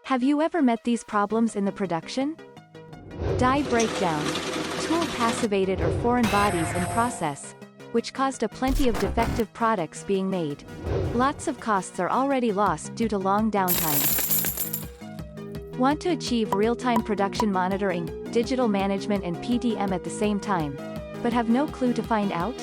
Have you ever met these problems in the production? Die breakdown, tool passivated or foreign bodies in process, which caused a plenty of defective products being made. Lots of costs are already lost due to long downtime. Want to achieve real-time production monitoring, digital management and PDM at the same time, but have no clue to find out?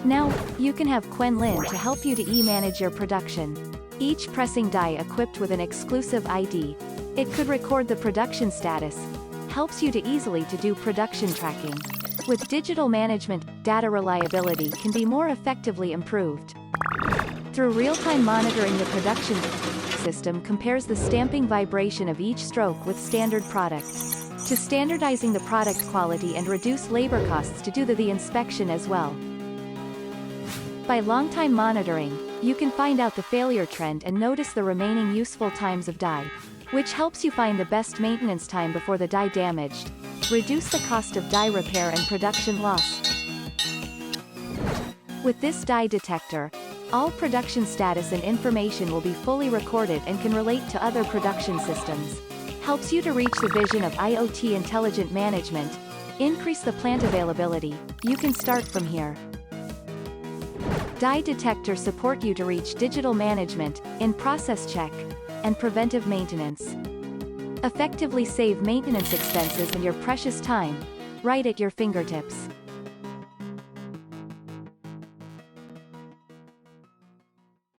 Now, you can have Quenlin to help you to manage your production. Each pressing die equipped with an exclusive ID. It could record the production status, helps you to easily to do production tracking. With digital management, data reliability can be more effectively improved. Through real-time monitoring, the production system compares the stamping vibration of each stroke with standard product. To standardizing the product quality and reduce labor costs to do the inspection as well. By long-time monitoring, you can find out the failure trend and notice the remaining useful times of die, which helps you find the best maintenance time before the die damaged, reduce the cost of die repair and production loss. With this die detector, all production status and information will be fully recorded and can relate to other production systems. Helps you to reach the vision of IoT intelligent management, increase the plant availability. You can start from here. Die detector support you to reach digital management, in-process check, and preventive maintenance. Effectively save maintenance expenses and your precious time, right at your fingertips.